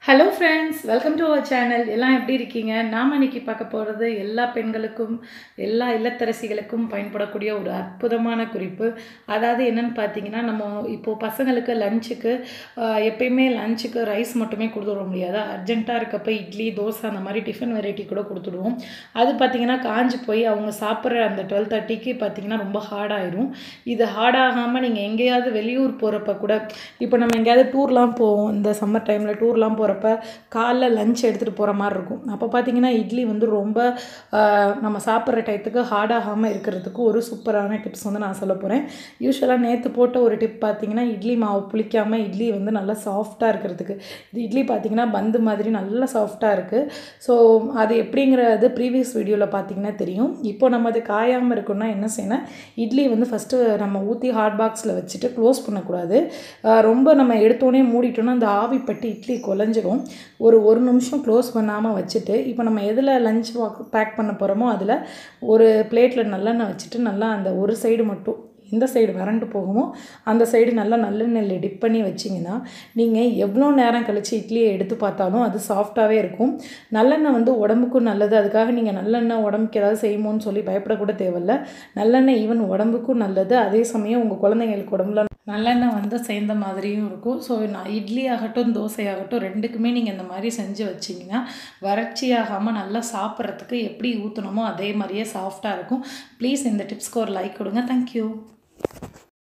Hello friends, welcome to our channel. எல்லாம் எப்படி இருக்கீங்க? நாம் இன்னைக்கு பார்க்க போகிறது எல்லா பெண்களுக்கும் எல்லா இல்லத்தரசிகளுக்கும் பயன்படக்கூடிய ஒரு அற்புதமான குறிப்பு. அதாவது என்னென்னு பார்த்தீங்கன்னா, நம்ம இப்போது பசங்களுக்கு லஞ்சுக்கு எப்பயுமே லஞ்சுக்கு ரைஸ் மட்டுமே கொடுத்துட முடியாது. அர்ஜென்ட்டாக இருக்கப்போ இட்லி, தோசை அந்த மாதிரி டிஃபன் வெரைட்டி கூட கொடுத்துடுவோம். அது பார்த்திங்கன்னா காஞ்சி போய் அவங்க சாப்பிட்ற அந்த 12:30க்கு பார்த்திங்கன்னா ரொம்ப ஹார்டாயிரும். இது ஹார்டாகாமல் நீங்கள் எங்கேயாவது வெளியூர் போகிறப்ப கூட, இப்போ நம்ம எங்கேயாவது டூர்லாம் போவோம். இந்த சம்மர் டைமில் டூர்லாம் போகிறப்ப காலைல லஞ்ச் எடுத்துகிட்டு போகிற மாதிரி இருக்கும். அப்போ பார்த்திங்கன்னா இட்லி வந்து ரொம்ப நம்ம சாப்பிட்ற டயத்துக்கு ஹார்டாகாமல் இருக்கிறதுக்கு ஒரு சூப்பரான டிப்ஸ் வந்து நான் சொல்ல போகிறேன். யூஸ்வலாக நேற்று போட்ட ஒரு டிப் பார்த்திங்கன்னா, இட்லி மாவு புளிக்காமல் இட்லி வந்து நல்லா சாஃப்டாக இருக்கிறதுக்கு. இது இட்லி பார்த்திங்கன்னா பந்து மாதிரி நல்லா சாஃப்டாக இருக்குது. ஸோ அது எப்படிங்கிறது ப்ரீவியஸ் வீடியோவில் பார்த்திங்கன்னா தெரியும். இப்போ நம்ம அது காயாமல் இருக்குன்னா என்ன செய்யணும், இட்லி வந்து ஃபஸ்ட்டு நம்ம ஊற்றி ஹாட் பாக்ஸில் வச்சுட்டு க்ளோஸ் பண்ணக்கூடாது. ரொம்ப நம்ம எடுத்தோடனே மூடிட்டோன்னா அந்த ஆவி பட்டு இட்லி குழஞ்சிரும். ஒரு நிமிஷம் க்ளோஸ் பண்ணாமல் வச்சுட்டு, இப்போ நம்ம எதில் லஞ்ச் பேக் பண்ண போகிறோமோ அதில் ஒரு பிளேட்டில் நல்லெண்ணெய் வச்சுட்டு நல்லா அந்த ஒரு சைடு மட்டும் எந்த சைடு வறண்டு போகுமோ அந்த சைடு நல்லா நல்லெண்ணெயில் டிப் பண்ணி வச்சிங்கன்னா, நீங்கள் எவ்வளோ நேரம் கழித்து இட்லியை எடுத்து பார்த்தாலும் அது சாஃப்டாகவே இருக்கும். நல்லெண்ணெய் வந்து உடம்புக்கும் நல்லது. அதுக்காக நீங்கள் நல்லெண்ணெய் உடம்புக்கு ஏதாவது செய்யுமோன்னு சொல்லி பயப்படக்கூட தேவையில்ல. நல்லெண்ணெய் ஈவன் உடம்புக்கும் நல்லது. அதே சமயம் உங்கள் குழந்தைங்களுக்கு உடம்புல நல்லெண்ணெய் வந்து சேர்ந்த மாதிரியும் இருக்கும். ஸோ நான் இட்லி ஆகட்டும், தோசை ஆகட்டும், ரெண்டுக்குமே நீங்கள் இந்த மாதிரி செஞ்சு வச்சிங்கன்னா வறட்சியாகாமல் நல்லா சாப்பிட்றதுக்கு எப்படி ஊற்றணுமோ அதே மாதிரியே சாஃப்டாக இருக்கும். ப்ளீஸ் இந்த டிப்ஸ்க்கு ஒரு லைக் கொடுங்க. தேங்க்யூ.